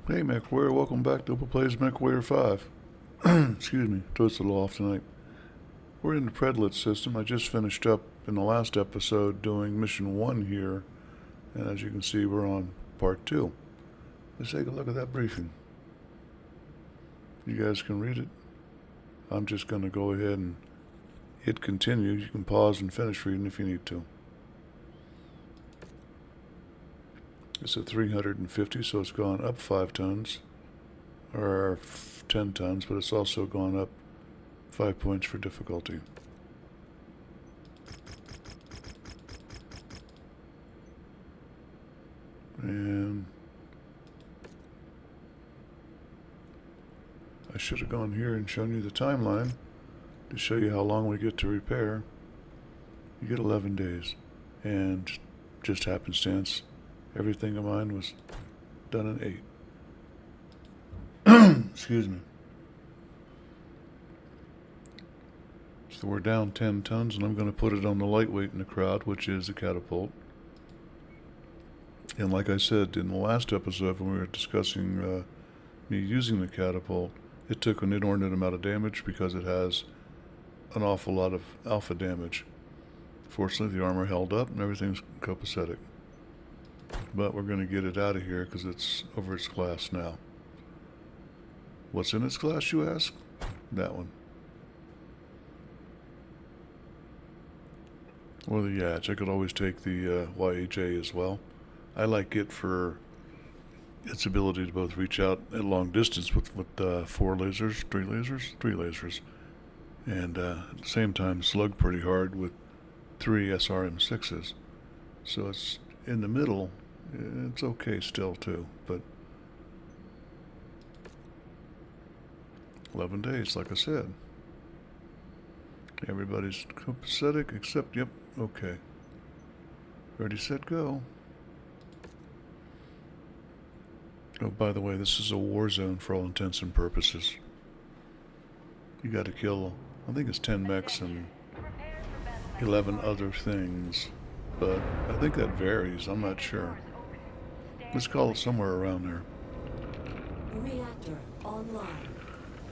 Hey Mechwarrior, welcome back to Plays Mechwarrior 5. Excuse me, toast a little off tonight. We're in the Predlitz system. I just finished up in the last episode doing mission 1 here, and as you can see we're on part 2. Let's take a look at that briefing. You guys can read it. I'm just going to go ahead and hit continue. You can pause and finish reading if you need to. It's at 350, so it's gone up 5 tons, or 10 tons, but it's also gone up 5 points for difficulty. And I should have gone here and shown you the timeline to show you how long we get to repair. You get 11 days, and just happenstance, everything of mine was done in 8. Excuse me. So we're down 10 tons, and I'm going to put it on the lightweight in the crowd, which is the catapult. And like I said in the last episode when we were discussing me using the catapult, it took an inordinate amount of damage because it has an awful lot of alpha damage. Fortunately, the armor held up and everything's copacetic. But we're going to get it out of here because it's over its class now. What's in its class, you ask? That one. Or the Yatch. I could always take the YHA as well. I like it for its ability to both reach out at long distance with 4 lasers, 3 lasers, and at the same time slug pretty hard with 3 SRM6s. So it's in the middle. It's okay still too, but 11 days, like I said. Everybody's copacetic except, yep, okay. Ready, set, go. Oh, by the way, this is a war zone for all intents and purposes. You gotta kill, I think it's 10 mechs and 11 other things, but I think that varies, I'm not sure. Let's call it somewhere around there. Reactor online.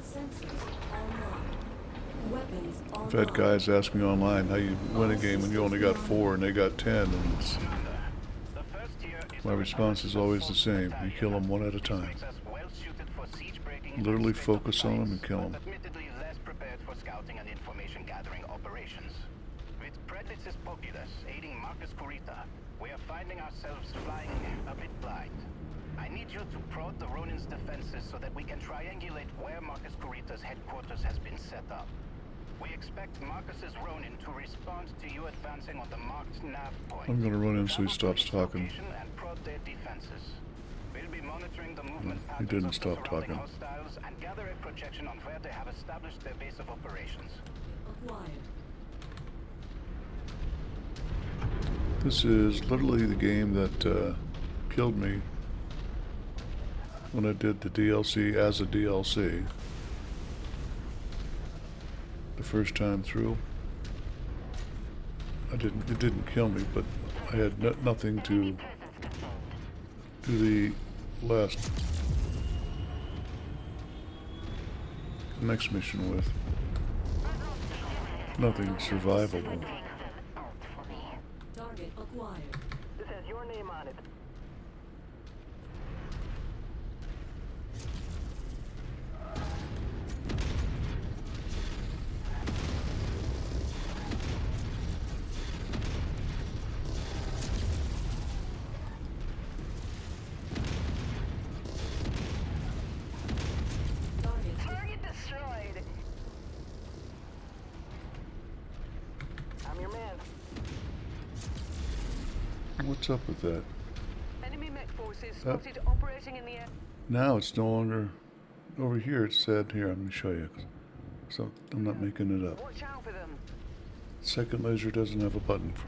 Sensors online. Weapons online. I've had guys ask me online how you win a game when you only got 4 and they got 10, and it's, my response is always the same. You kill them one at a time. Literally focus on them and kill them. Admittedly less prepared for scouting and information gathering operations. With Predlitz's populace aiding Marcus Kurita, we are finding ourselves flying a bit blind. I need you to prod the Ronin's defenses so that we can triangulate where Marcus Kurita's headquarters has been set up. We expect Marcus's Ronin to respond to you advancing on the marked nav point. I'm gonna run in so he stops talking. And prod their defenses. We'll be monitoring the movement He didn't stop talking. hostiles and gather a projection on where they have established their base of operations. Acquired. This is literally the game that killed me when I did the DLC as a DLC. The first time through, it didn't kill me, but I had nothing to do the next mission with. Nothing survivable. Target acquired. This has your name on it. Target destroyed. I'm your man. What's up with that? Enemy mech forces spotted operating in the air. Now it's no longer over here. It said here. I'm going to show you. So I'm not making it up. Watch out for them. Second laser doesn't have a button for.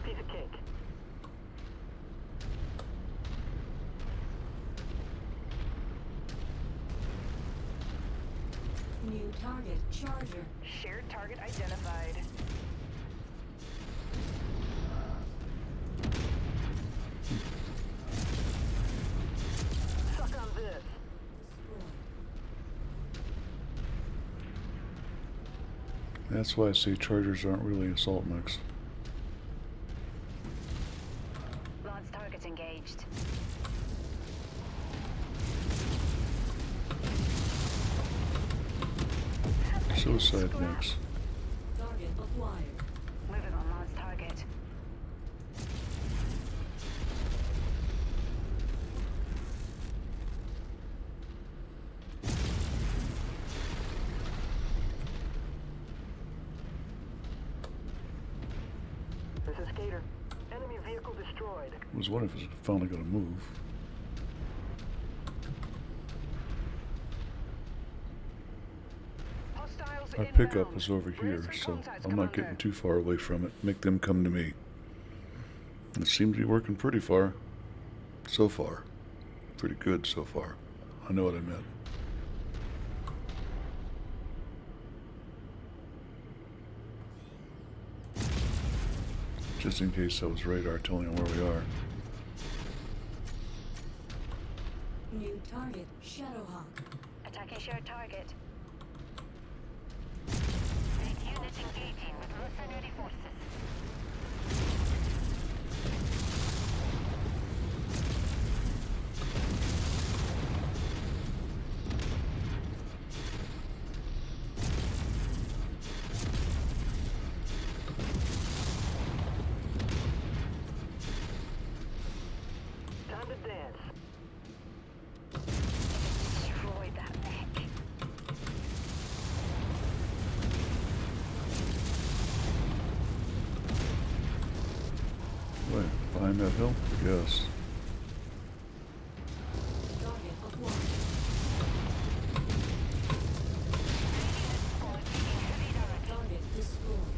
Piece of cake. target, charger. Shared target identified. Suck on this. Destroyed. That's why I say chargers aren't really assault mechs. Launch target engaged. Suicide mechs. Target acquired. Moving on launch target. This is Skater. Enemy vehicle destroyed. I was wondering if it's finally going to move. Hostiles Our inbound. pickup is over Brace here, for so contact, I'm not Commander. getting too far away from it. Make them come to me. It seems to be working pretty far. So far. Pretty good so far. I know what I meant. Just in case that was radar telling them where we are. New target, Shadowhawk. Attacking shared target. Unit engaging with mercenary forces. Time to dance. Destroy that mech. Wait, behind that hill? Yes. Target acquired. Target destroyed.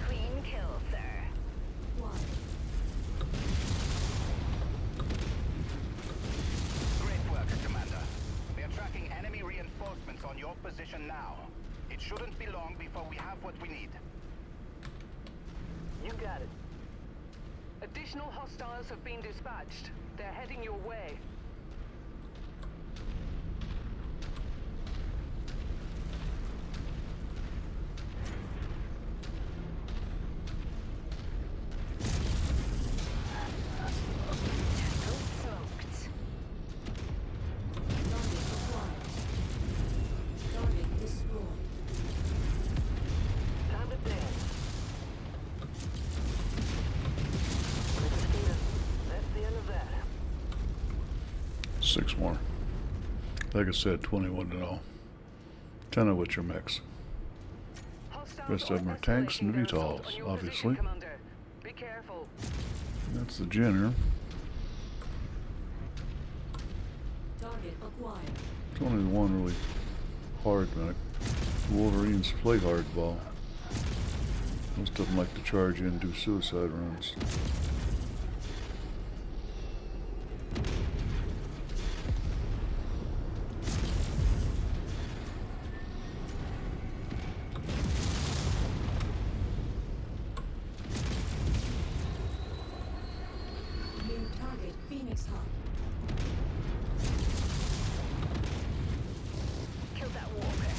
Clean kill, sir. Acquired. Great work, Commander. We are tracking enemy reinforcements on your position now. It shouldn't be long before we have what we need. You got it. Additional hostiles have been dispatched. They're heading your way. Tango smoked. Target acquired. Target destroyed. Time to dance. This is Skater. That's the end of that. 6 more. Like I said, 21 to know. 10 of which are mechs. Hostiles Rest of them are tanks and escalating their assault VTOLs, on your obviously. position, Commander. Be careful. That's the Jenner. Target acquired. It's only the one really hard mech. Wolverines play hardball. Most of them like to charge in and do suicide runs. New target, Phoenix Hub. Kill that walker.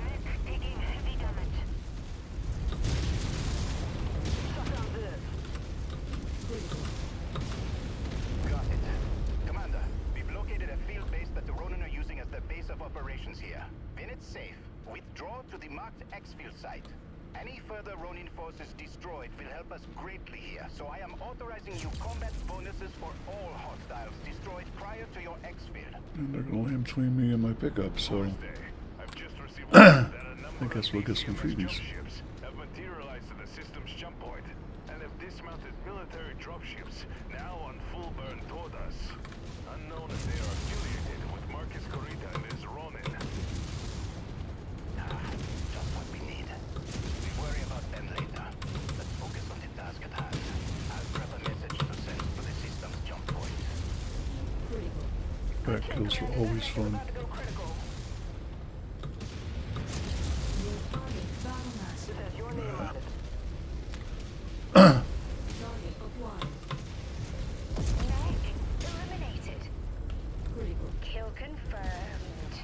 Mech taking heavy damage. Suck on this. Critical. Got it. Commander, we've located a field base that the Ronin are using as their base of operations here. When it's safe, withdraw to the marked X-field site. Any further Ronin forces destroyed will help us greatly here, so I am authorizing you combat bonuses for all hostiles destroyed prior to your X-field. And they're gonna land between me and my pickup, so I've just received word that a number I guess we'll get some of BCMS freebies. jump ships have materialized at the system's jump point and have dismounted military dropships now on full burn toward us. Unknown if they are affiliated with Marcus Corita and his Ronin. Back kills are always fun. About to go critical. New target battlemechs. This has your name on it. Target acquired. Mech eliminated. Critical. Kill confirmed.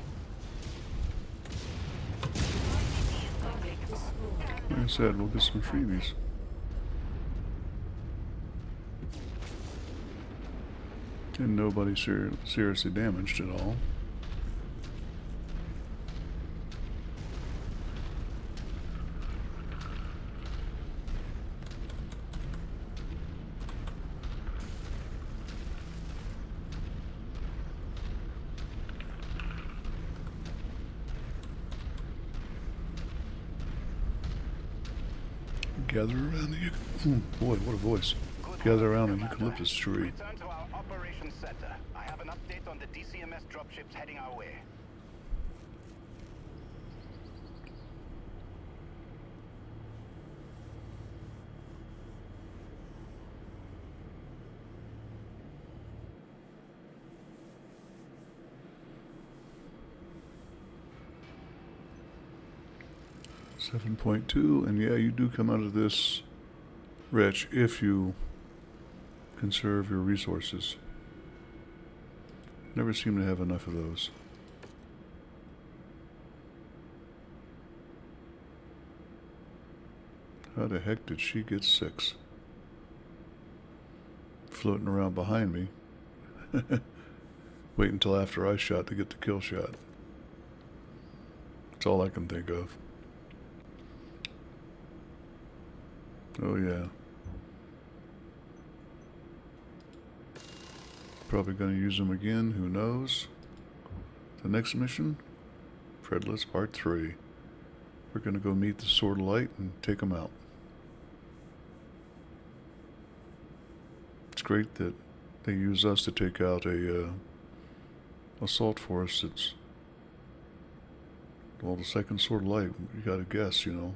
Target destroyed. Like I said, we'll get some freebies. And nobody seriously damaged at all. Gather around the boy, what a voice. Gather around the eucalyptus tree. Return to our operations center. I have an update on the DCMS dropships heading our way. .2, and yeah, you do come out of this rich if you conserve your resources. Never seem to have enough of those. How the heck did she get 6? Floating around behind me. Wait until after I shot to get the kill shot. That's all I can think of. Oh yeah. Probably going to use them again, who knows. The next mission, Predlitz Part 3. We're going to go meet the Sword of Light and take them out. It's great that they use us to take out a assault force that's, well, the second Sword of Light, you gotta guess, you know.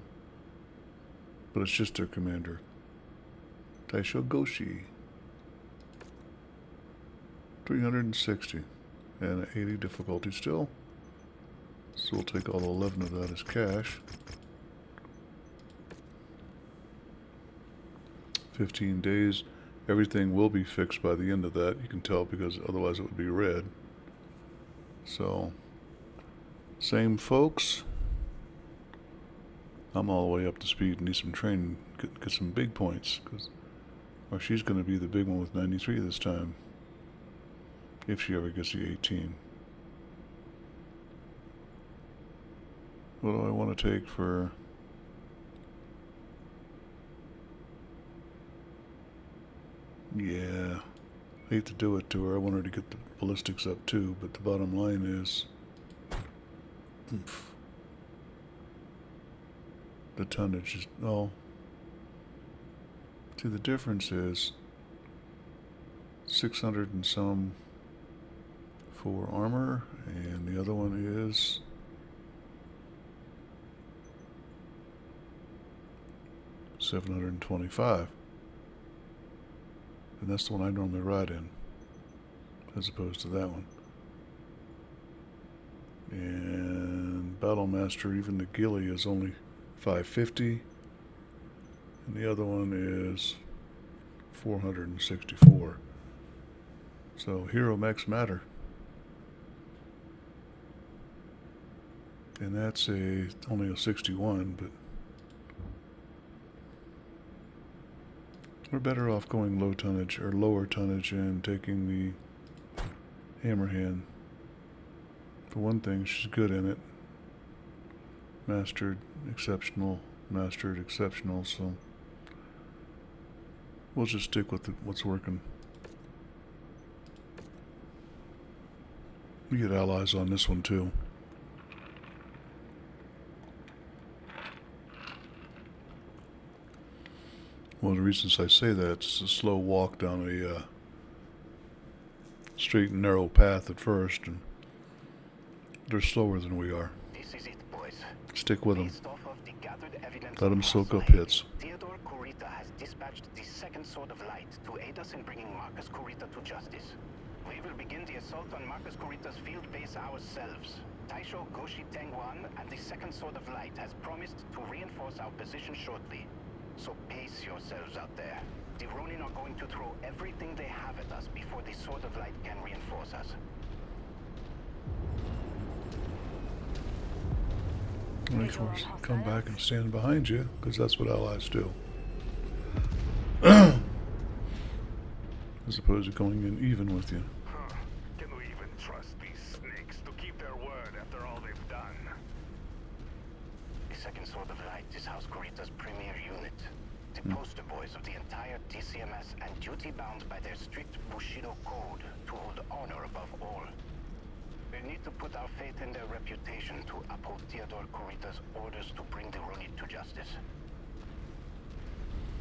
But it's just their commander, Taisho Goshi. 360 and 80 difficulty still. So we'll take all 11 of that as cash. 15 days. Everything will be fixed by the end of that. You can tell because otherwise it would be red. So, same folks. I'm all the way up to speed and need some training, get some big points, or she's going to be the big one with 93 this time, if she ever gets the 18. What do I want to take for... Yeah, hate to do it to her. I want her to get the ballistics up too, but the bottom line is... Oomph. The tonnage is, oh. See, the difference is 600 and some for armor, and the other one is 725. And that's the one I normally ride in, as opposed to that one. And Battlemaster, even the ghillie, is only 550, and the other one is 464. So hero mechs matter, and that's only a 61, but we're better off going low tonnage or lower tonnage and taking the hammerhand. For one thing, she's good in it. Mastered, exceptional, so we'll just stick with what's working. We get allies on this one too. One of the reasons I say that, it's a slow walk down a straight and narrow path at first, and they're slower than we are. This is it, boys. Stick with them. Based off of the gathered evidence Let them of soak up Rasalhaque, hits. Theodore Kurita has dispatched the second Sword of Light to aid us in bringing Marcus Kurita to justice. We will begin the assault on Marcus Kurita's field base ourselves. Taisho Goshi Tengwan and the Second Sword of Light has promised to reinforce our position shortly. So pace yourselves out there. The Ronin are going to throw everything they have at us before the Sword of Light can reinforce us. Make sure to come back and stand behind you, because that's what allies do. As opposed to going in even with you. Huh. Can we even trust these snakes to keep their word after all they've done? The Second Sword of Light is House Kurita's premier unit. The poster boys of the entire DCMS and duty-bound by their strict Bushido code to hold honor above all. We need to put our faith in their reputation to uphold Theodore Kurita's orders to bring the Ronin to justice.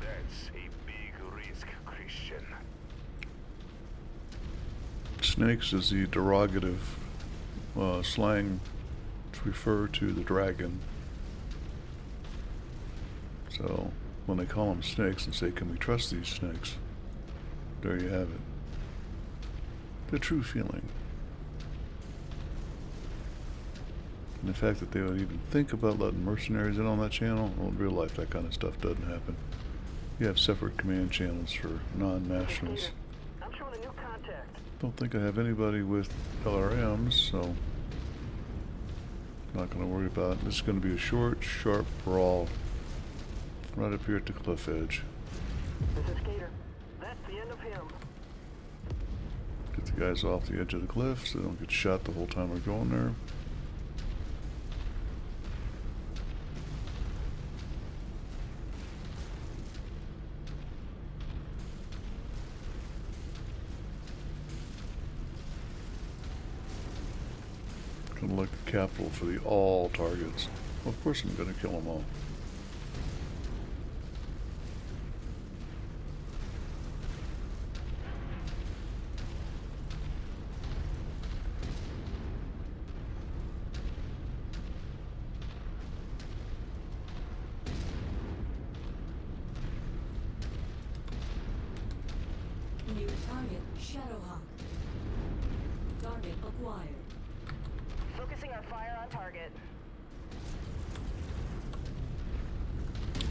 That's a big risk, Christian. Snakes is the derogative slang to refer to the dragon. So when they call them snakes and say, can we trust these snakes? There you have it. The true feeling. And the fact that they would even think about letting mercenaries in on that channel, well, in real life that kind of stuff doesn't happen. You have separate command channels for non-nationals. I'm showing a new contact. Don't think I have anybody with LRMs, so not going to worry about it. This is going to be a short, sharp brawl right up here at the cliff edge. This is Skater. That's the end of him. Get the guys off the edge of the cliff so they don't get shot the whole time we're going there. Gonna look at the capital for the all targets. Well, of course I'm gonna kill them all. New target, Shadowhawk. Target acquired. Focusing our fire on target.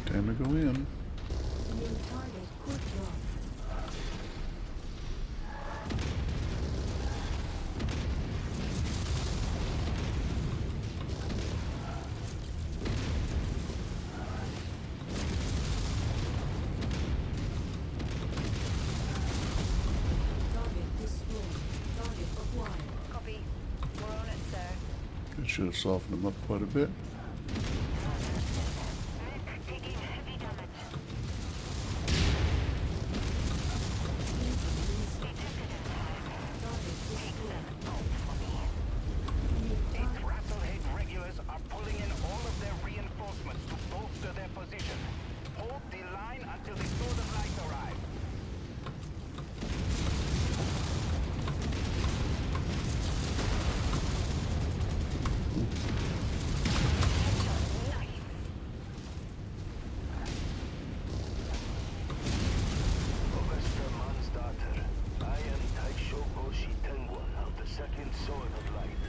Time to go in. New target, quick draw. Target destroyed. Target acquired. Copy. We're on it, sir. It should have softened them up quite a bit. Mech taking heavy damage. Target destroyed. Eighth Rasalhaque regulars are pulling in all of their reinforcements to bolster their position. Hold the line until the Sword of Light arrives. Ovesta Mansdatter, I am Taisho Goshi Tengwan of the Second Sword of Light.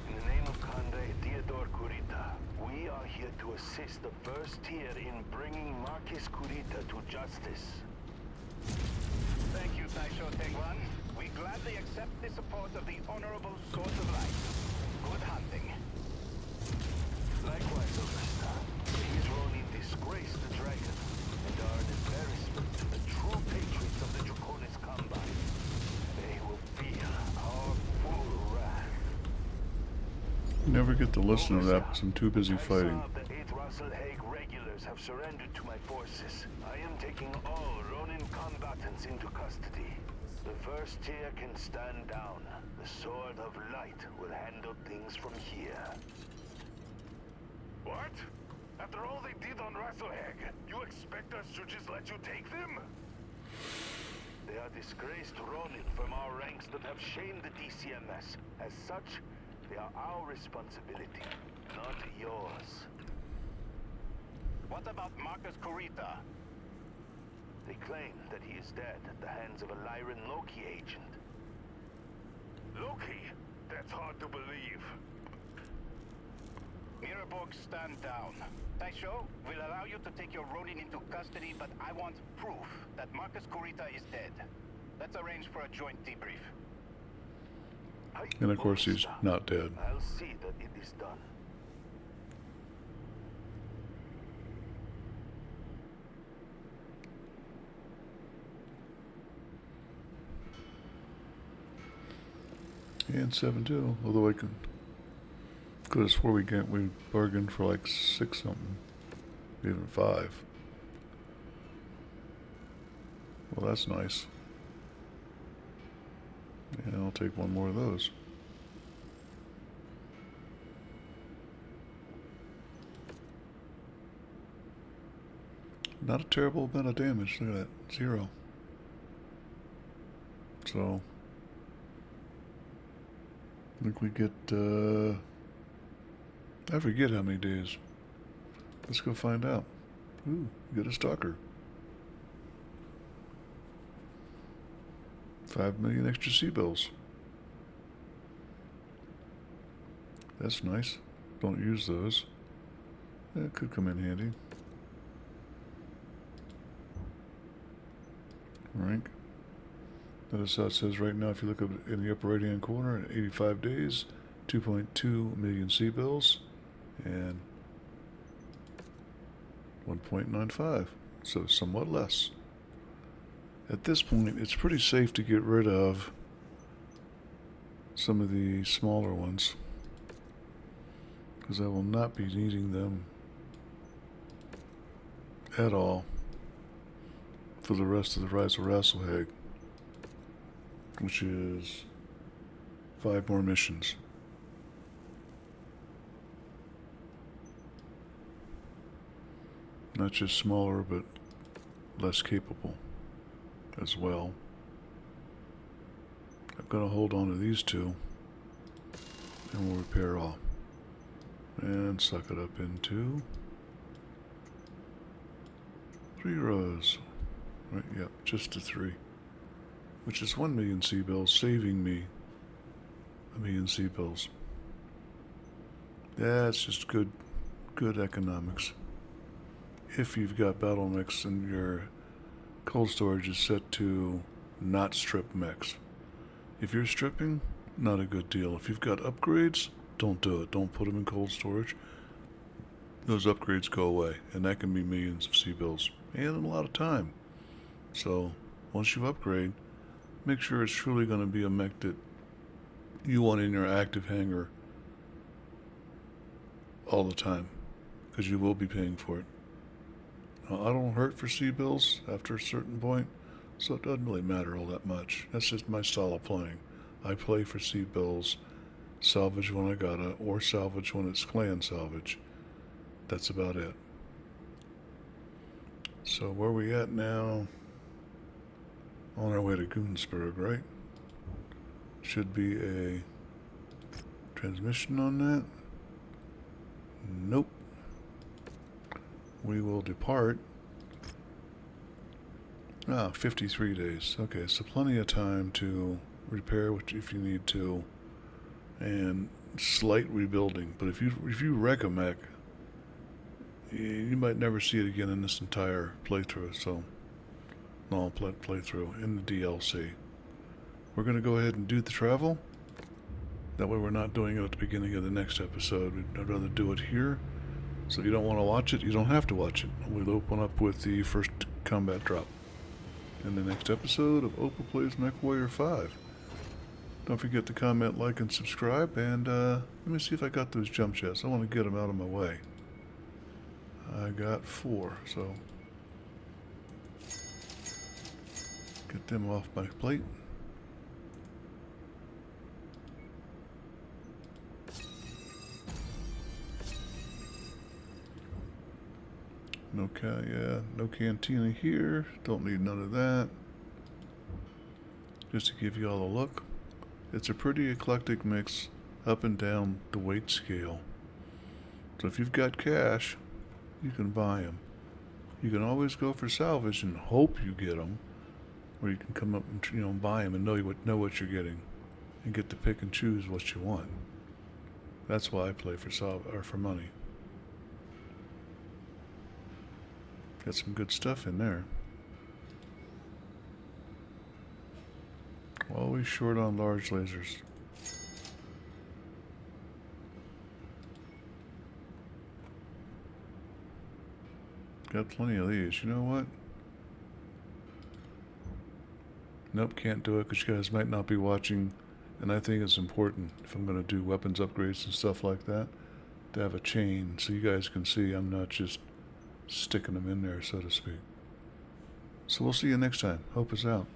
In the name of Conde Theodore Kurita, we are here to assist the first tier in bringing Marcus Kurita to justice. Thank you, Taisho Tengwan. We gladly accept the support of the Honorable Sword of Light. Good hunting. Likewise, Ovesta. These Ronin disgrace the dragon and are an embarrassment to the true patriots of the Draconis Combine. They will feel our full wrath. Never get to listen to that because I'm too busy fighting. The 8th Rasalhaque regulars have surrendered to my forces. I am taking all Ronin combatants into custody. The first tier can stand down. The Sword of Light will handle things from here. What? After all they did on Rasalhaque, you expect us to just let you take them? They are disgraced Ronin from our ranks that have shamed the DCMS. As such, they are our responsibility, not yours. What about Marcus Kurita? They claim that he is dead at the hands of a Lyran Loki agent. Loki? That's hard to believe. Mirrorborg, stand down. Taisho will allow you to take your Ronin into custody, but I want proof that Marcus Kurita is dead. Let's arrange for a joint debrief. And of course he's not dead. I'll see that it is done. And 7-2, although I could have swore we bargained for like 6 something, even 5. Well, that's nice. And I'll take one more of those. Not a terrible amount of damage. Look at that, 0. So I think we get, I forget how many days. Let's go find out. Ooh, we get a stalker. 5 million extra C-bills. That's nice. Don't use those. That could come in handy. Rank. Notice how it says right now, if you look up in the upper right hand corner, in 85 days, 2.2 million C-bills, and 1.95, so somewhat less. At this point, it's pretty safe to get rid of some of the smaller ones, because I will not be needing them at all for the rest of the Rise of Rasalhaque, which is 5 more missions. Not just smaller, but less capable as well. I'm going to hold on to these 2, and we'll repair all. And suck it up into 3 rows. Right, yep, just to 3. Which is 1 million C-bills, saving me 1 million C-bills. That's just good economics. If you've got battlemechs and your cold storage is set to not strip mechs. If you're stripping, not a good deal. If you've got upgrades, don't do it. Don't put them in cold storage. Those upgrades go away, and that can be millions of C-bills and a lot of time. So once you upgrade, make sure it's truly going to be a mech that you want in your active hangar all the time, because you will be paying for it. Now, I don't hurt for C-bills after a certain point, so it doesn't really matter all that much. That's just my style of playing. I play for C-bills, salvage when I gotta, or salvage when it's clan salvage. That's about it. So where are we at now? On our way to Goonsburg, right? Should be a transmission on that. Nope. We will depart. 53 days. Okay, so plenty of time to repair if you need to, and slight rebuilding. But if you wreck a mech, you might never see it again in this entire playthrough. So, no, playthrough in the DLC. We're going to go ahead and do the travel. That way we're not doing it at the beginning of the next episode. I'd rather do it here. So if you don't want to watch it, you don't have to watch it. We'll open up with the first combat drop in the next episode of Opal Plays MechWarrior 5. Don't forget to comment, like, and subscribe. And let me see if I got those jump jets. I want to get them out of my way. I got 4, so get them off my plate. No cantina here. Don't need none of that. Just to give you all a look, it's a pretty eclectic mix up and down the weight scale. So if you've got cash, you can buy them. You can always go for salvage and hope you get them, or you can come up and buy them and know what you're getting. and get to pick and choose what you want. That's why I play for money. Got some good stuff in there. Always short on large lasers. Got plenty of these. You know what? Nope, can't do it because you guys might not be watching. And I think it's important, if I'm going to do weapons upgrades and stuff like that, to have a chain so you guys can see I'm not just sticking them in there, so to speak. So we'll see you next time. Hope is out.